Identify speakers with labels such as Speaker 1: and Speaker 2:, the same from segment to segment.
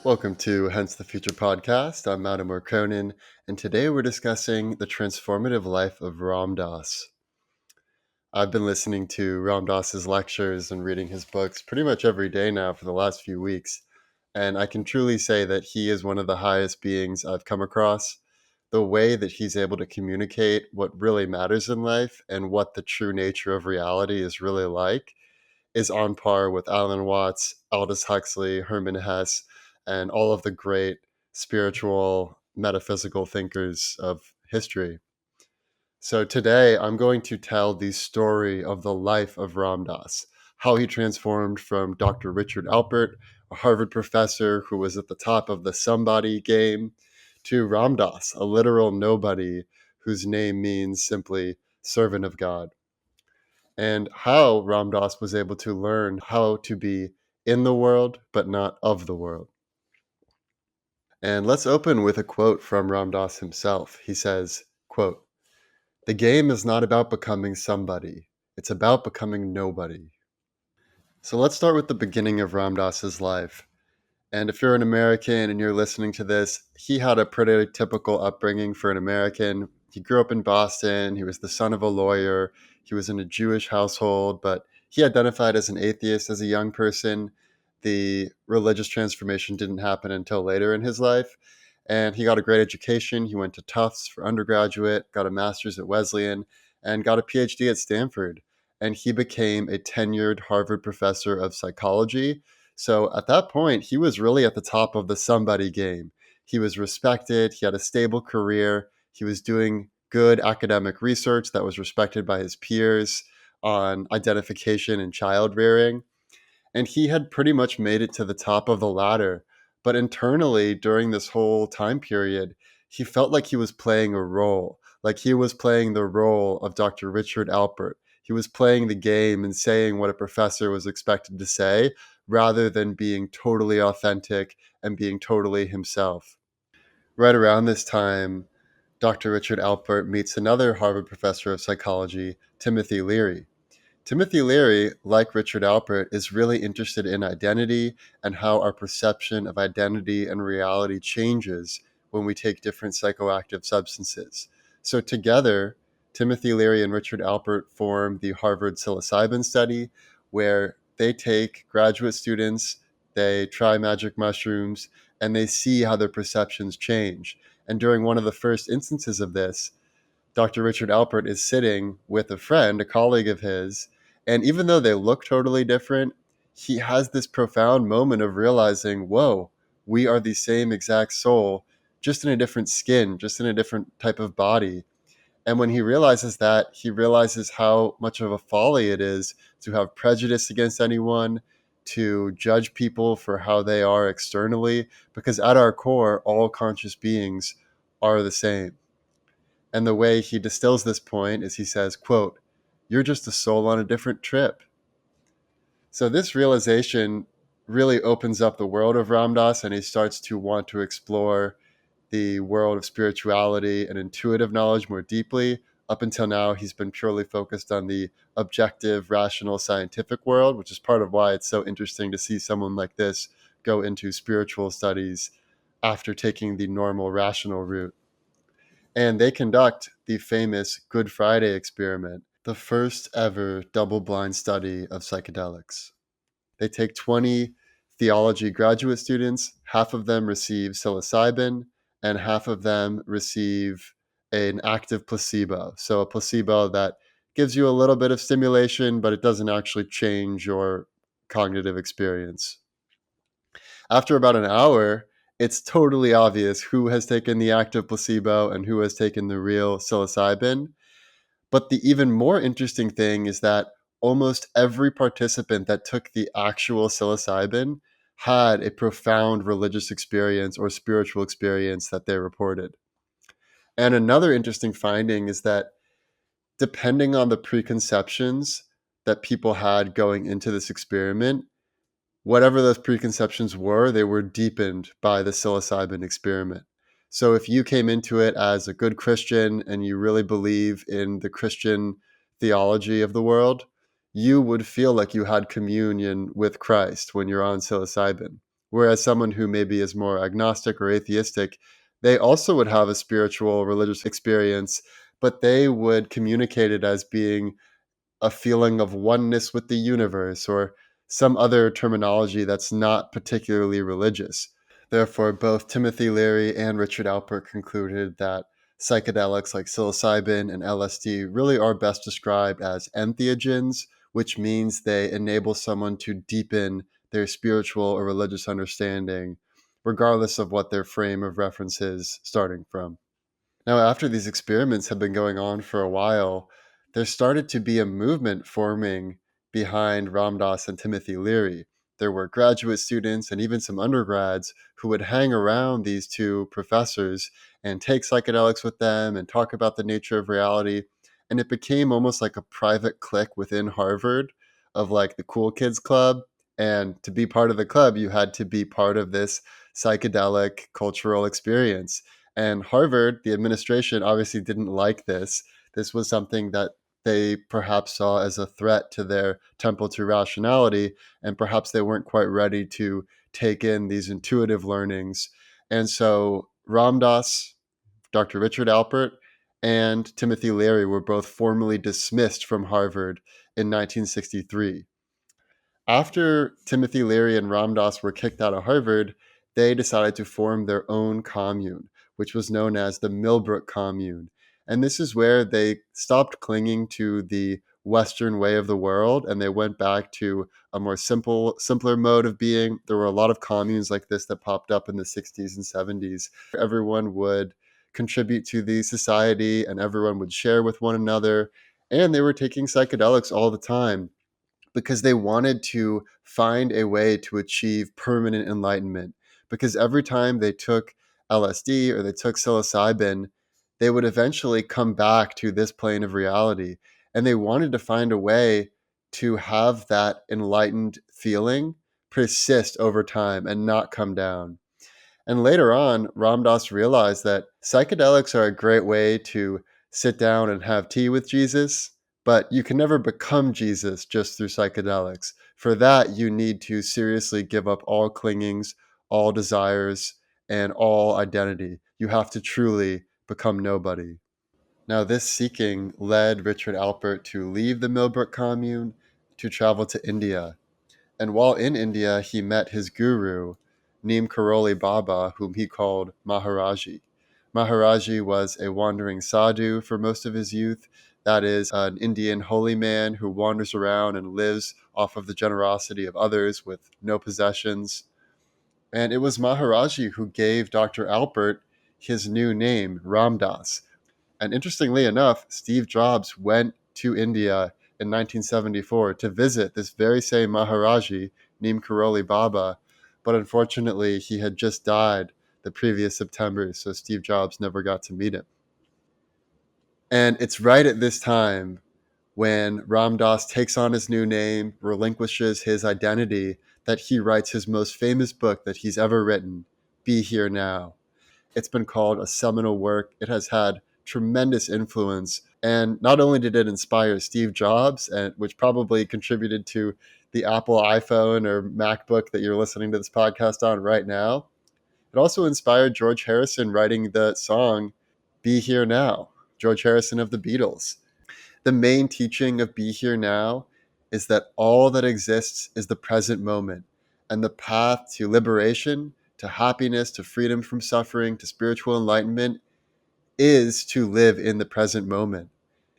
Speaker 1: Welcome to Hence the Future podcast. I'm Mattimore, and today we're discussing the transformative life of Ram Dass. I've been listening to Ram Dass's lectures and reading his books pretty much every day now for the last few weeks, and I can truly say that he is one of the highest beings I've come across. The way that he's able to communicate what really matters in life and what the true nature of reality is really like is on par with Alan Watts, Aldous Huxley, Hermann Hesse, and all of the great spiritual, metaphysical thinkers of history. So today I'm going to tell the story of the life of Ram Dass, how he transformed from Dr. Richard Alpert, a Harvard professor who was at the top of the somebody game, to Ram Dass, a literal nobody whose name means simply servant of God, and how Ram Dass was able to learn how to be in the world, but not of the world. And let's open with a quote from Ram Dass himself. He says, quote, "The game is not about becoming somebody. It's about becoming nobody." So let's start with the beginning of Ram Dass's life. And if you're an American and you're listening to this, he had a pretty typical upbringing for an American. He grew up in Boston. He was the son of a lawyer. He was in a Jewish household, but he identified as an atheist as a young person. The religious transformation didn't happen until later in his life. And he got a great education. He went to Tufts for undergraduate, got a master's at Wesleyan, and got a PhD at Stanford. And he became a tenured Harvard professor of psychology. So at that point, he was really at the top of the somebody game. He was respected. He had a stable career. He was doing good academic research that was respected by his peers on identification and child rearing. And he had pretty much made it to the top of the ladder. But internally, during this whole time period, he felt like he was playing a role, like he was playing the role of Dr. Richard Alpert. He was playing the game and saying what a professor was expected to say rather than being totally authentic and being totally himself. Right around this time, Dr. Richard Alpert meets another Harvard professor of psychology, Timothy Leary. Timothy Leary, like Richard Alpert, is really interested in identity and how our perception of identity and reality changes when we take different psychoactive substances. So together, Timothy Leary and Richard Alpert form the Harvard psilocybin study, where they take graduate students, they try magic mushrooms, and they see how their perceptions change. And during one of the first instances of this, Dr. Richard Alpert is sitting with a friend, a colleague of his, and even though they look totally different, he has this profound moment of realizing, whoa, we are the same exact soul, just in a different skin, just in a different type of body. And when he realizes that, he realizes how much of a folly it is to have prejudice against anyone, to judge people for how they are externally, because at our core, all conscious beings are the same. And the way he distills this point is he says, quote, "You're just a soul on a different trip." So this realization really opens up the world of Ram Dass, and he starts to want to explore the world of spirituality and intuitive knowledge more deeply. Up until now, he's been purely focused on the objective, rational, scientific world, which is part of why it's so interesting to see someone like this go into spiritual studies after taking the normal rational route. And they conduct the famous Good Friday experiment, the first ever double-blind study of psychedelics. They take 20 theology graduate students, half of them receive psilocybin, and half of them receive an active placebo. So a placebo that gives you a little bit of stimulation, but it doesn't actually change your cognitive experience. After about an hour, it's totally obvious who has taken the active placebo and who has taken the real psilocybin. But the even more interesting thing is that almost every participant that took the actual psilocybin had a profound religious experience or spiritual experience that they reported. And another interesting finding is that depending on the preconceptions that people had going into this experiment, whatever those preconceptions were, they were deepened by the psilocybin experiment. So if you came into it as a good Christian and you really believe in the Christian theology of the world, you would feel like you had communion with Christ when you're on psilocybin. Whereas someone who maybe is more agnostic or atheistic, they also would have a spiritual, religious experience, but they would communicate it as being a feeling of oneness with the universe or some other terminology that's not particularly religious. Therefore, both Timothy Leary and Richard Alpert concluded that psychedelics like psilocybin and LSD really are best described as entheogens, which means they enable someone to deepen their spiritual or religious understanding, regardless of what their frame of reference is starting from. Now, after these experiments have been going on for a while, there started to be a movement forming behind Ram Dass and Timothy Leary. There were graduate students and even some undergrads who would hang around these two professors and take psychedelics with them and talk about the nature of reality. And it became almost like a private clique within Harvard of like the cool kids club. And to be part of the club, you had to be part of this psychedelic cultural experience. And Harvard, the administration obviously didn't like this. This was something that they perhaps saw as a threat to their temple to rationality, and perhaps they weren't quite ready to take in these intuitive learnings. And so Ram Dass, Dr. Richard Alpert, and Timothy Leary were both formally dismissed from Harvard in 1963. After Timothy Leary and Ram Dass were kicked out of Harvard, they decided to form their own commune, which was known as the Millbrook Commune. And this is where they stopped clinging to the Western way of the world and they went back to a more simpler mode of being. There were a lot of communes like this that popped up in the 60s and 70s. Everyone would contribute to the society and everyone would share with one another. And they were taking psychedelics all the time because they wanted to find a way to achieve permanent enlightenment. Because every time they took LSD or they took psilocybin, they would eventually come back to this plane of reality. And they wanted to find a way to have that enlightened feeling persist over time and not come down. And later on, Ram Dass realized that psychedelics are a great way to sit down and have tea with Jesus, but you can never become Jesus just through psychedelics. For that, you need to seriously give up all clingings, all desires, and all identity. You have to truly become nobody. Now, this seeking led Richard Alpert to leave the Millbrook Commune to travel to India. And while in India, he met his guru, Neem Karoli Baba, whom he called Maharaji. Maharaji was a wandering sadhu for most of his youth. That is, an Indian holy man who wanders around and lives off of the generosity of others with no possessions. And it was Maharaji who gave Dr. Alpert his new name, Ram Dass. And interestingly enough, Steve Jobs went to India in 1974 to visit this very same Maharaji, Neem Karoli Baba, but unfortunately he had just died the previous September, so Steve Jobs never got to meet him. And it's right at this time when Ram Dass takes on his new name, relinquishes his identity, that he writes his most famous book that he's ever written, Be Here Now. It's been called a seminal work. It has had tremendous influence. And not only did it inspire Steve Jobs, which probably contributed to the Apple iPhone or MacBook that you're listening to this podcast on right now, it also inspired George Harrison writing the song Be Here Now, George Harrison of the Beatles. The main teaching of Be Here Now is that all that exists is the present moment, and the path to liberation, to happiness, to freedom from suffering, to spiritual enlightenment is to live in the present moment.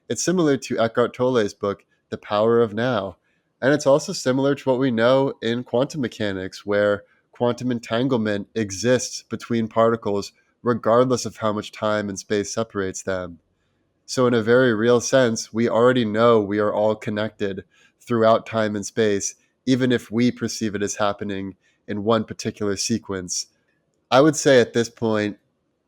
Speaker 1: It's similar to Eckhart Tolle's book, The Power of Now. And it's also similar to what we know in quantum mechanics, where quantum entanglement exists between particles regardless of how much time and space separates them. So, in a very real sense, we already know we are all connected throughout time and space, even if we perceive it as happening in one particular sequence. I would say at this point,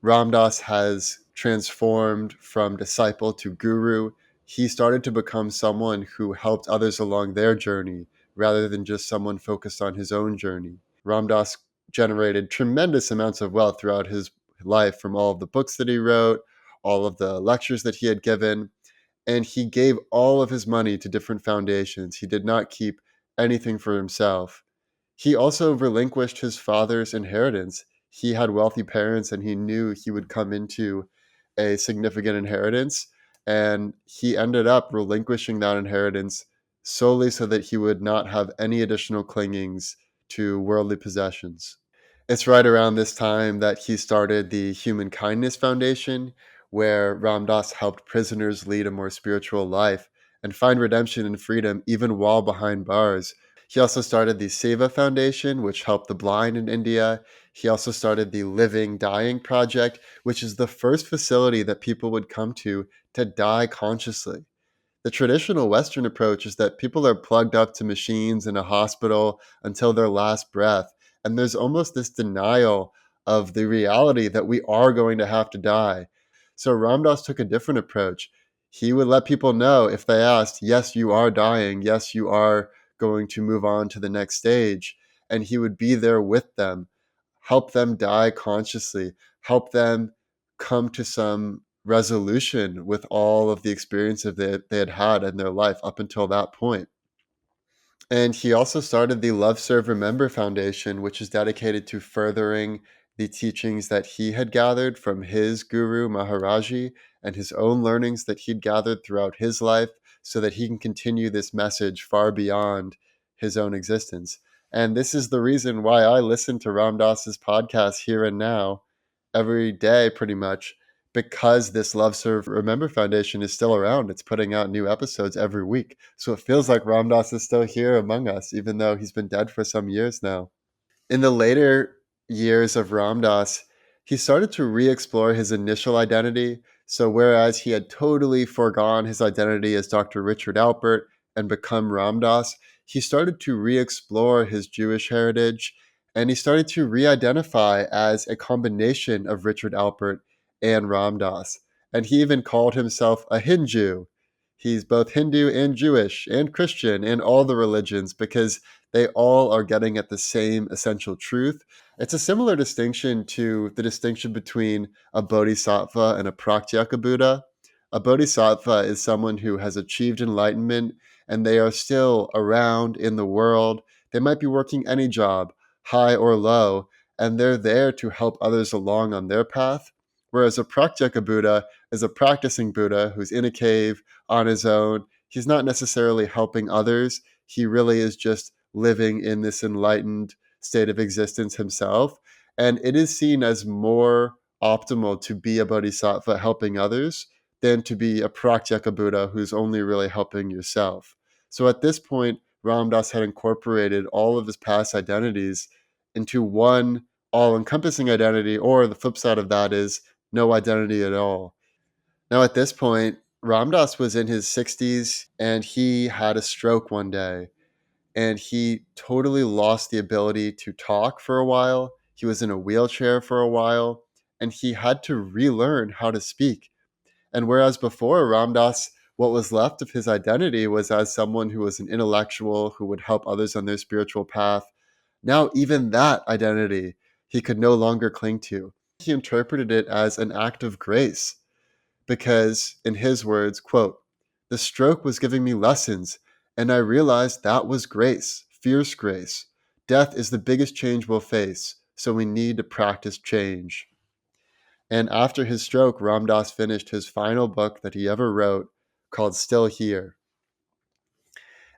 Speaker 1: Ram Dass has transformed from disciple to guru. He started to become someone who helped others along their journey rather than just someone focused on his own journey. Ram Dass generated tremendous amounts of wealth throughout his life from all of the books that he wrote, all of the lectures that he had given, and he gave all of his money to different foundations. He did not keep anything for himself. He also relinquished his father's inheritance. He had wealthy parents and he knew he would come into a significant inheritance. And he ended up relinquishing that inheritance solely so that he would not have any additional clingings to worldly possessions. It's right around this time that he started the Human Kindness Foundation, where Ram Dass helped prisoners lead a more spiritual life and find redemption and freedom even while behind bars. He also started the Seva Foundation, which helped the blind in India. He also started the Living Dying Project, which is the first facility that people would come to die consciously. The traditional Western approach is that people are plugged up to machines in a hospital until their last breath. And there's almost this denial of the reality that we are going to have to die. So Ram Dass took a different approach. He would let people know if they asked, yes, you are dying. Yes, you are going to move on to the next stage. And he would be there with them, help them die consciously, help them come to some resolution with all of the experiences that they had had in their life up until that point. And he also started the Love, Serve, Remember Foundation, which is dedicated to furthering the teachings that he had gathered from his guru, Maharaji, and his own learnings that he'd gathered throughout his life so that he can continue this message far beyond his own existence. And this is the reason why I listen to Ram Dass's podcast Here and Now every day, pretty much, because this Love, Serve, Remember Foundation is still around. It's putting out new episodes every week. So it feels like Ram Dass is still here among us, even though he's been dead for some years now. In the later years of Ram Dass, he started to re-explore his initial identity. So whereas he had totally foregone his identity as Dr. Richard Alpert and become Ram Dass, he started to re-explore his Jewish heritage, and he started to re-identify as a combination of Richard Alpert and Ram Dass. And he even called himself a Hindu. He's both Hindu and Jewish and Christian and all the religions because they all are getting at the same essential truth. It's a similar distinction to the distinction between a bodhisattva and a pratyeka Buddha. A bodhisattva is someone who has achieved enlightenment and they are still around in the world. They might be working any job, high or low, and they're there to help others along on their path. Whereas a pratyeka Buddha is a practicing Buddha who's in a cave on his own. He's not necessarily helping others. He really is just living in this enlightened state of existence himself. And it is seen as more optimal to be a bodhisattva helping others than to be a pratyeka Buddha who's only really helping yourself. So at this point, Ram Dass had incorporated all of his past identities into one all encompassing identity, or the flip side of that is no identity at all. Now, at this point, Ram Dass was in his 60s and he had a stroke one day and he totally lost the ability to talk for a while. He was in a wheelchair for a while and he had to relearn how to speak. And whereas before Ram Dass, what was left of his identity was as someone who was an intellectual who would help others on their spiritual path, now even that identity he could no longer cling to. He interpreted it as an act of grace because, in his words, quote, "The stroke was giving me lessons, and I realized that was grace, fierce grace. Death is the biggest change we'll face, so we need to practice change." And after his stroke, Ram Dass finished his final book that he ever wrote called Still Here.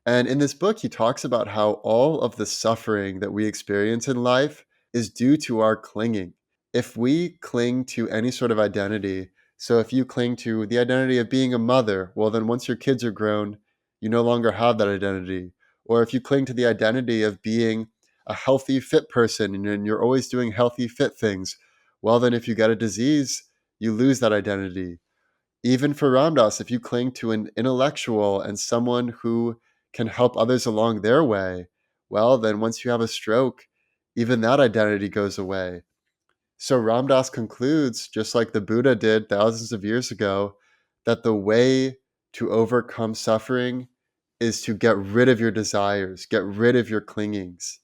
Speaker 1: And in this book, he talks about how all of the suffering that we experience in life is due to our clinging. If we cling to any sort of identity, so if you cling to the identity of being a mother, well, then once your kids are grown, you no longer have that identity. Or if you cling to the identity of being a healthy, fit person and you're always doing healthy, fit things, well, then if you get a disease, you lose that identity. Even for Ram Dass, if you cling to an intellectual and someone who can help others along their way, well, then once you have a stroke, even that identity goes away. So Ram Dass concludes, just like the Buddha did thousands of years ago, that the way to overcome suffering is to get rid of your desires, get rid of your clingings.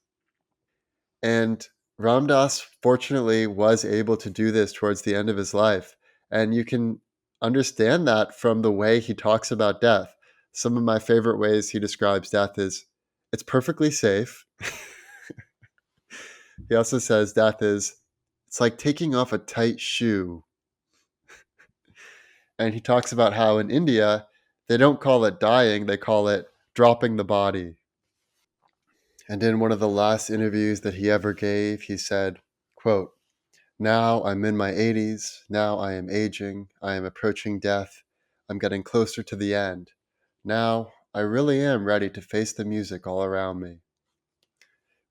Speaker 1: And Ram Dass, fortunately, was able to do this towards the end of his life. And you can understand that from the way he talks about death. Some of my favorite ways he describes death is it's perfectly safe. He also says death it's like taking off a tight shoe. And he talks about how in India, they don't call it dying, they call it dropping the body. And in one of the last interviews that he ever gave, he said, quote, "Now I'm in my 80s. Now I am aging. I am approaching death. I'm getting closer to the end. Now I really am ready to face the music all around me."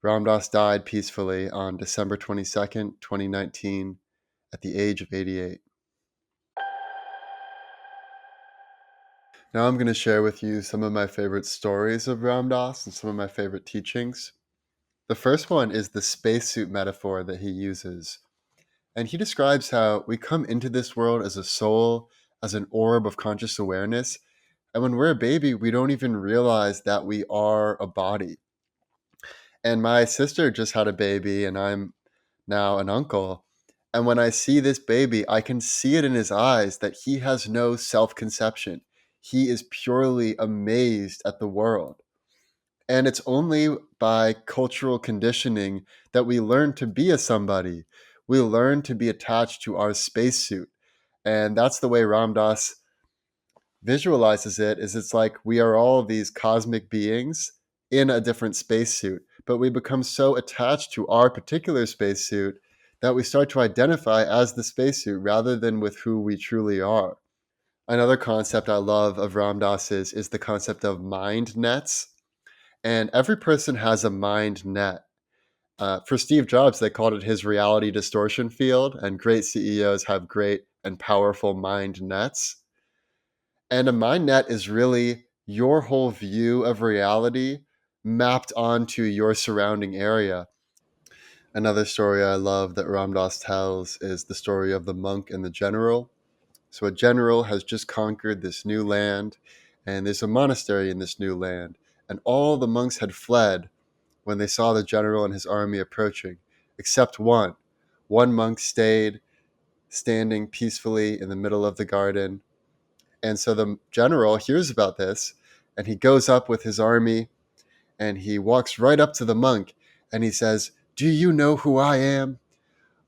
Speaker 1: Ram Dass died peacefully on December 22nd, 2019, at the age of 88. Now I'm going to share with you some of my favorite stories of Ram Dass and some of my favorite teachings. The first one is the spacesuit metaphor that he uses. And he describes how we come into this world as a soul, as an orb of conscious awareness. And when we're a baby, we don't even realize that we are a body. And my sister just had a baby, and I'm now an uncle. And when I see this baby, I can see it in his eyes that he has no self-conception. He is purely amazed at the world. And it's only by cultural conditioning that we learn to be a somebody. We learn to be attached to our spacesuit. And that's the way Ram Dass visualizes it, is it's like we are all these cosmic beings in a different spacesuit. But we become so attached to our particular spacesuit that we start to identify as the spacesuit rather than with who we truly are. Another concept I love of Ram Dass's is the concept of mind nets. And every person has a mind net. For Steve Jobs, they called it his reality distortion field, and great CEOs have great and powerful mind nets. And a mind net is really your whole view of reality mapped onto your surrounding area. Another story I love that Ram Dass tells is the story of the monk and the general. So a general has just conquered this new land, and there's a monastery in this new land, and all the monks had fled when they saw the general and his army approaching, except one. One monk stayed standing peacefully in the middle of the garden. And so the general hears about this, and he goes up with his army, and he walks right up to the monk, and he says, "Do you know who I am?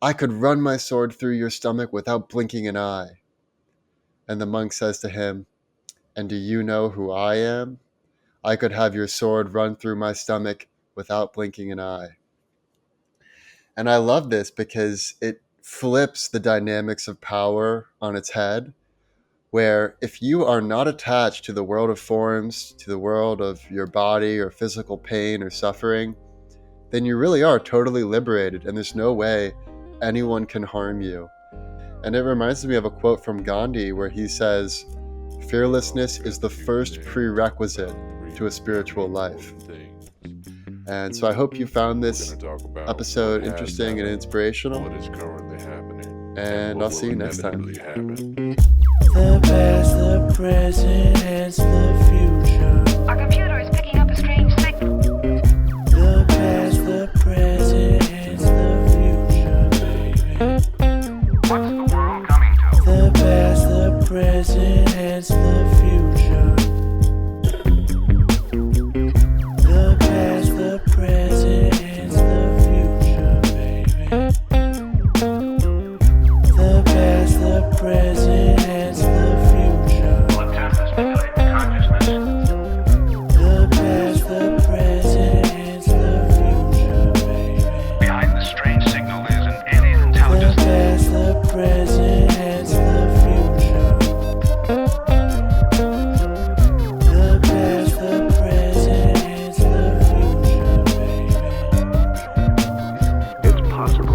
Speaker 1: I could run my sword through your stomach without blinking an eye." And the monk says to him, "And do you know who I am? I could have your sword run through my stomach without blinking an eye." And I love this because it flips the dynamics of power on its head, where if you are not attached to the world of forms, to the world of your body or physical pain or suffering, then you really are totally liberated, and there's no way anyone can harm you. And it reminds me of a quote from Gandhi where he says, "Fearlessness is the first prerequisite to a spiritual life." And so I hope you found this episode interesting and inspirational. And I'll see you next time.
Speaker 2: The past, the present, and the future.
Speaker 3: Our computer is picking up a strange signal.
Speaker 2: The past, the present, and the future, baby.
Speaker 3: What's the world coming to?
Speaker 2: The past, the present, and the future. The past, the present, and the future, baby. The past, the present, and the future.
Speaker 3: Will attempt to stimulate the consciousness.
Speaker 2: The past, the present, and the future, baby.
Speaker 3: Behind the strange signal is an alien
Speaker 2: The
Speaker 3: intelligence.
Speaker 2: past, the present, and the future. The past, the present, and the future, baby.
Speaker 4: It's possible